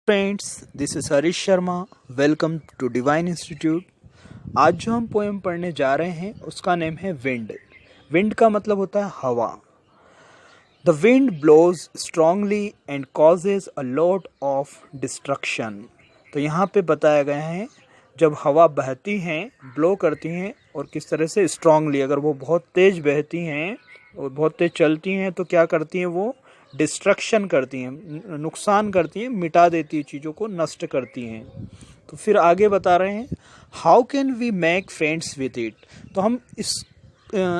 Friends, this is Harish Sharma. Welcome to divine institute. आज जो हम पोएम पढ़ने जा रहे हैं उसका नेम है विंड। विंड का मतलब होता है हवा। The wind blows strongly and causes a lot of destruction. तो यहाँ पे बताया गया है जब हवा बहती हैं, ब्लो करती हैं और किस तरह से स्ट्रांगली, अगर वो बहुत तेज बहती हैं और बहुत तेज चलती हैं तो क्या करती हैं, वो डिस्ट्रक्शन करती हैं, नुकसान करती हैं, मिटा देती है, चीज़ों को नष्ट करती हैं। तो फिर आगे बता रहे हैं how can we make friends with it. तो हम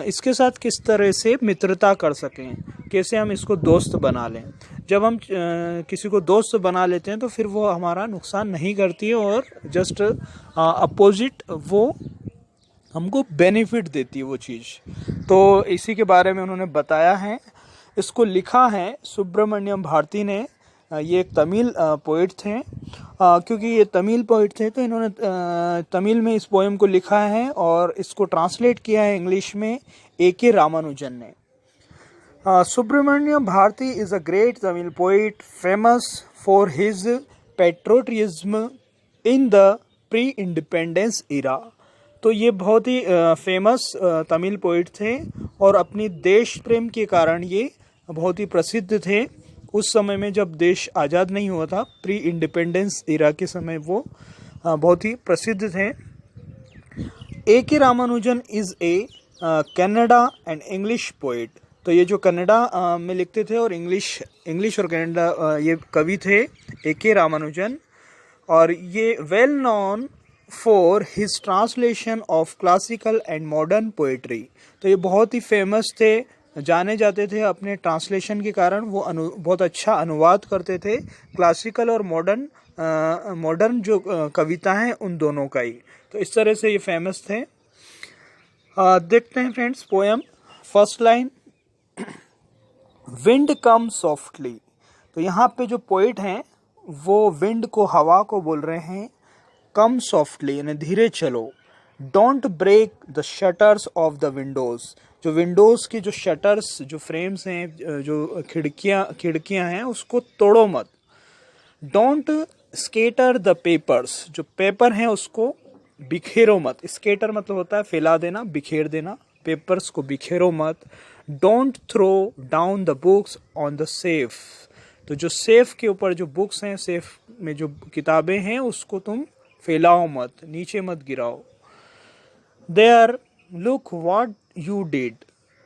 इसके साथ किस तरह से मित्रता कर सकें, कैसे हम इसको दोस्त बना लें। जब हम किसी को दोस्त बना लेते हैं तो फिर वो हमारा नुकसान नहीं करती है और जस्ट अपोजिट वो हमको बेनिफिट देती है वो चीज़। तो इसी के बारे में उन्होंने बताया है। इसको लिखा है सुब्रमण्यम भारती ने। ये एक तमिल पोइट थे। क्योंकि ये तमिल पोइट थे तो इन्होंने तमिल में इस पोएम को लिखा है और इसको ट्रांसलेट किया है इंग्लिश में A.K. रामानुजन ने। Subramaniam Bharati is a great Tamil poet famous for his patriotism in the pre-independence era। तो ये बहुत ही फेमस तमिल पोइट थे और अपनी देश प्रेम के कारण ये बहुत ही प्रसिद्ध थे। उस समय में जब देश आज़ाद नहीं हुआ था, प्री इंडिपेंडेंस इरा के समय वो बहुत ही प्रसिद्ध थे। A.K. Ramanujan is a Kannada and English poet. तो ये जो कन्नड़ा में लिखते थे और इंग्लिश और कन्नड़ा ये कवि थे A.K. रामानुजन। और ये well known for his translation of classical and modern poetry. तो ये बहुत ही फेमस थे, जाने जाते थे अपने ट्रांसलेशन के कारण। वो बहुत अच्छा अनुवाद करते थे क्लासिकल और मॉडर्न जो कविता हैं उन दोनों का ही। तो इस तरह से ये फेमस थे। देखते हैं friends poem. First line, wind come softly. तो यहाँ पे जो पोइट हैं वो विंड को, हवा को बोल रहे हैं कम सॉफ्टली, यानी धीरे चलो। Don't break the shutters of the windows. जो विंडोज़ की जो शटर्स, जो फ्रेम्स हैं, जो खिड़कियाँ हैं, उसको तोड़ो मत। Don't scatter the papers. जो पेपर हैं उसको बिखेरो मत। स्केटर मतलब होता है फैला देना, बिखेर देना। पेपर्स को बिखेरो मत। Don't throw down the books on the shelf. तो जो सेफ के ऊपर जो बुक्स हैं, सेफ में जो किताबें हैं, उसको तुम फैलाओ मत, नीचे मत गिराओ। There look what you did.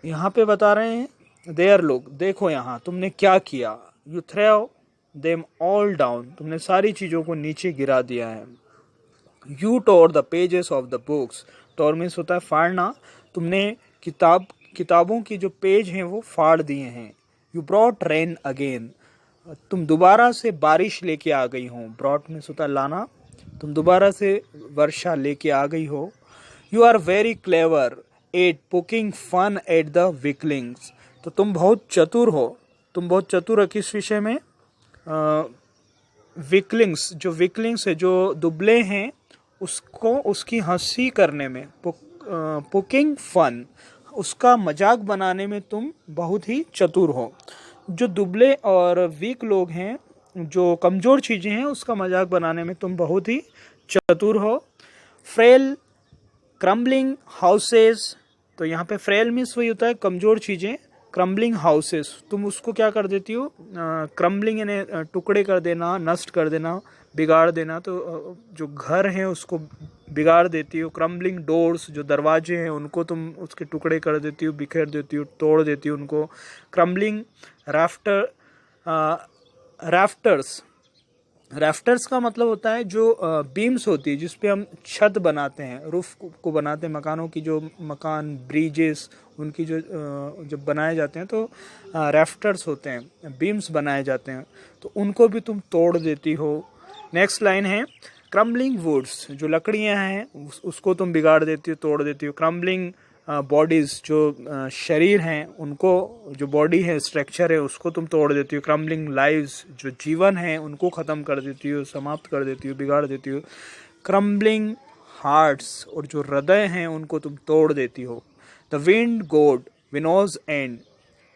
यहाँ पे बता रहे हैं देयर लुक, देखो यहाँ तुमने क्या किया। You throw them all down, तुमने सारी चीज़ों को नीचे गिरा दिया है। You tore the pages of the books. Tore means होता है फाड़ना। तुमने किताबों की जो पेज हैं वो फाड़ दिए हैं। यू ब्रॉट रेन अगेन, तुम दोबारा से बारिश लेके आ गई हो। ब्रॉट मीन्स होता है लाना, तुम दोबारा से वर्षा लेके आ गई हो। You are very clever at poking fun at the weaklings. तो तुम बहुत चतुर हो। तुम बहुत चतुर हो किस विषय में? वीकलिंग्स, जो वीकलिंग्स है, जो दुबले हैं, उसको उसकी हंसी करने में, पोकिंग फन, उसका मजाक बनाने में तुम बहुत ही चतुर हो। जो दुबले और वीक लोग हैं, जो कमज़ोर चीज़ें हैं, उसका मजाक बनाने में तुम बहुत ही चतुर हो। Frail crumbling houses. तो यहाँ पे फ्रेल मीन्स वही होता है कमज़ोर चीज़ें। क्रम्बलिंग हाउसेस, तुम उसको क्या कर देती हो? क्रम्बलिंग यानी टुकड़े कर देना, नष्ट कर देना, बिगाड़ देना। तो जो घर है उसको बिगाड़ देती हो। क्रम्बलिंग डोर्स, जो दरवाजे हैं उनको तुम उसके टुकड़े कर देती हो, बिखेर देती हो, तोड़ देती हो उनको। क्रम्बलिंग राफ्टर्स का मतलब होता है जो बीम्स होती है जिस पे हम छत बनाते हैं, रूफ को बनाते हैं मकानों की। जो मकान, ब्रिजेस, उनकी जो जब बनाए जाते हैं तो राफ्टर्स होते हैं, बीम्स बनाए जाते हैं, तो उनको भी तुम तोड़ देती हो। नेक्स्ट लाइन है क्रम्बलिंग वुड्स, जो लकड़ियां हैं उसको तुम बिगाड़ देती हो, तोड़ देती हो। क्रम्बलिंग बॉडीज़, जो शरीर हैं उनको, जो बॉडी है, स्ट्रक्चर है, उसको तुम तोड़ देती हो। क्रम्बलिंग लाइव्स, जो जीवन है उनको ख़त्म कर देती हो, समाप्त कर देती हो, बिगाड़ देती हो। क्रम्बलिंग हार्ट्स, और जो हृदय हैं उनको तुम तोड़ देती हो। The wind god winnows and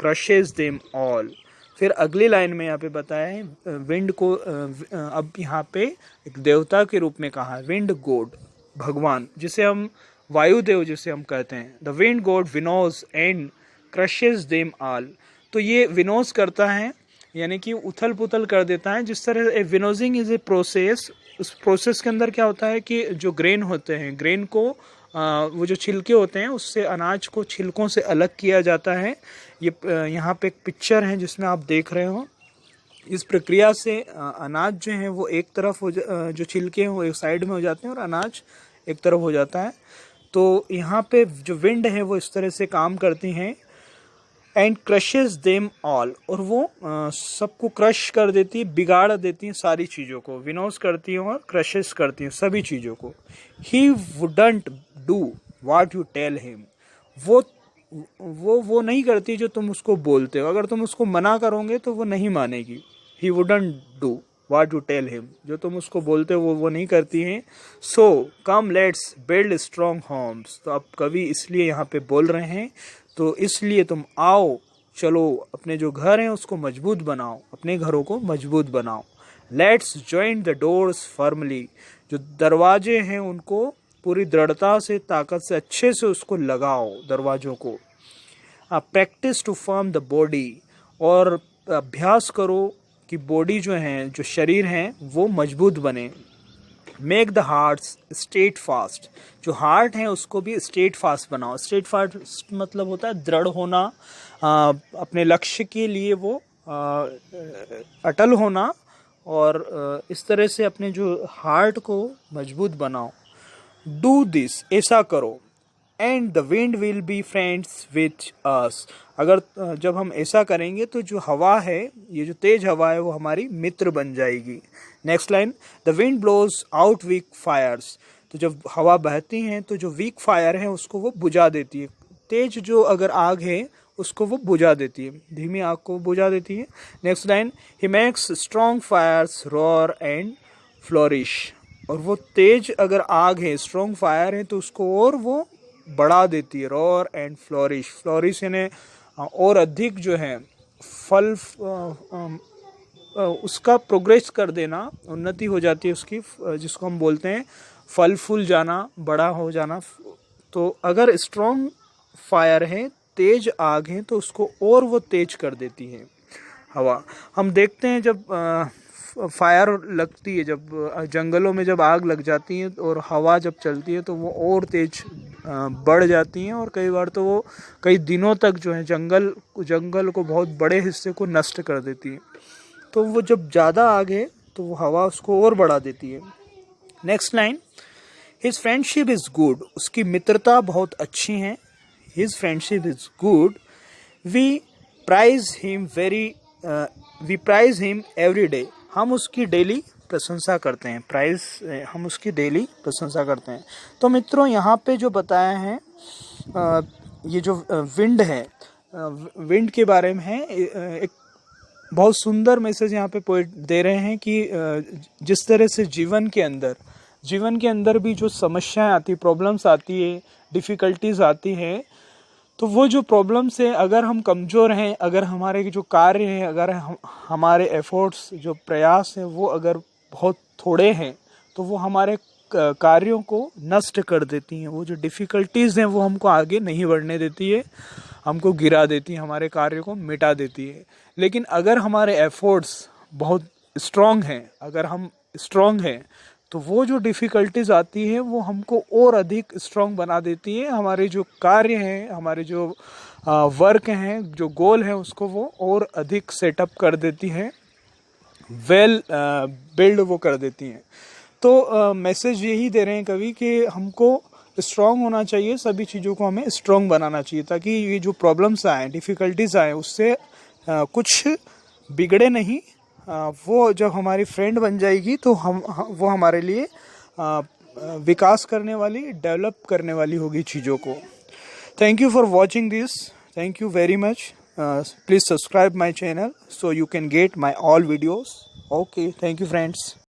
crushes them all. फिर अगली लाइन में यहाँ पे बताया है विंड को अब यहाँ पे एक देवता के रूप में कहा है, विंड गॉड, भगवान, जिसे हम वायुदेव जिसे हम कहते हैं। The wind god winnows and crushes them all. तो ये विनोज करता है यानी कि उथल पुथल कर देता है। जिस तरह विनोजिंग इज ए प्रोसेस, उस प्रोसेस के अंदर क्या होता है कि जो ग्रेन होते हैं, ग्रेन को वो जो छिलके होते हैं उससे अनाज को छिलकों से अलग किया जाता है। ये यहाँ पे एक पिक्चर है जिसमें आप देख रहे हो। इस प्रक्रिया से अनाज जो है वो एक तरफ हो जो छिलके हैं वो एक साइड में हो जाते हैं और अनाज एक तरफ हो जाता है। तो यहाँ पे जो विंड है वो इस तरह से काम करती हैं। एंड क्रशेस देम ऑल, और वो सबको क्रश कर देती है, बिगाड़ देती हैं सारी चीज़ों को, विनोज करती हैं और क्रशेस करती हैं सभी चीज़ों को। He wouldn't do what you tell him, वो नहीं करती जो तुम उसको बोलते हो। अगर तुम उसको मना करोगे तो वो नहीं मानेगी। He wouldn't do what you tell him, जो तुम उसको बोलते हो वो नहीं करती हैं। So come let's build strong homes. तो अब कवि इसलिए यहाँ पे बोल रहे हैं, तो इसलिए तुम आओ, चलो अपने जो घर हैं उसको मजबूत बनाओ, अपने घरों को मजबूत बनाओ। Let's join the doors firmly, जो दरवाजे हैं उनको पूरी दृढ़ता से, ताकत से, अच्छे से उसको लगाओ दरवाजों को। Practice to form the body, और अभ्यास करो कि बॉडी जो है, जो शरीर है वो मजबूत बने। Make the hearts state fast, जो हार्ट है उसको भी स्टेट फास्ट बनाओ। स्टेट फास्ट मतलब होता है दृढ़ होना, अपने लक्ष्य के लिए वो अटल होना, और इस तरह से अपने जो हार्ट को मजबूत बनाओ। डू दिस, ऐसा करो। And the wind will be friends with us, अगर जब हम ऐसा करेंगे तो जो हवा है, ये जो तेज हवा है वो हमारी मित्र बन जाएगी। Next line, the wind blows out weak fires, तो जब हवा बहती है तो जो वीक फायर है उसको वो बुझा देती है। तेज जो अगर आग है उसको वो बुझा देती है, धीमी आग को बुझा देती है। Next line, he makes strong fires roar and flourish, और वो तेज अगर आग है, स्ट्रॉन्ग फायर है, तो उसको और वो बढ़ा देती है। रॉर एंड फ्लोरिश, फ्लोरिश यानी और अधिक जो है फल उसका प्रोग्रेस कर देना, उन्नति हो जाती है उसकी, जिसको हम बोलते हैं फल फूल जाना, बड़ा हो जाना। तो अगर स्ट्रॉन्ग फायर है, तेज आग है, तो उसको और वो तेज कर देती है हवा। हम देखते हैं जब फायर लगती है, जब जंगलों में जब आग लग जाती है और हवा जब चलती है तो वो और तेज बढ़ जाती हैं, और कई बार तो वो कई दिनों तक जो है जंगल को बहुत बड़े हिस्से को नष्ट कर देती है। तो वो जब ज़्यादा आग है तो वो हवा उसको और बढ़ा देती है। Next line, his friendship is good, उसकी मित्रता बहुत अच्छी है। His friendship is good, we prize him every day, हम उसकी डेली प्रशंसा करते हैं। हम उसकी डेली प्रशंसा करते हैं। तो मित्रों, यहाँ पे जो बताया है ये जो विंड है, विंड के बारे में है, एक बहुत सुंदर मैसेज यहाँ पे पोएट दे रहे हैं कि जिस तरह से जीवन के अंदर भी जो समस्याएं आती, प्रॉब्लम्स आती है, डिफ़िकल्टीज आती है, तो वो जो प्रॉब्लम्स है, अगर हम कमज़ोर हैं, अगर हमारे जो कार्य हैं, अगर हमारे एफर्ट्स, जो प्रयास हैं, वो अगर बहुत थोड़े हैं, तो वो हमारे कार्यों को नष्ट कर देती हैं। वो जो डिफ़िकल्टीज़ हैं वो हमको आगे नहीं बढ़ने देती है, हमको गिरा देती है, हमारे कार्य को मिटा देती है। लेकिन अगर हमारे एफर्ट्स बहुत स्ट्रॉन्ग हैं, अगर हम स्ट्रॉन्ग हैं, तो वो जो डिफ़िकल्टीज आती है वो हमको और अधिक स्ट्रॉन्ग बना देती है। हमारे जो कार्य हैं, हमारे जो वर्क हैं, जो गोल है, उसको वो और अधिक सेटअप कर देती है, बिल्ड वो कर देती हैं। तो मैसेज यही दे रहे हैं कवि कि हमको स्ट्रॉन्ग होना चाहिए, सभी चीज़ों को हमें स्ट्रॉन्ग बनाना चाहिए, ताकि ये जो प्रॉब्लम्स आए, डिफ़िकल्टीज आए, उससे कुछ बिगड़े नहीं। वो जब हमारी फ्रेंड बन जाएगी तो वो हमारे लिए विकास करने वाली, डेवलप करने वाली होगी चीज़ों को। Thank you for watching this, thank you very much. Please subscribe my channel so you can get my all videos. Okay, thank you friends.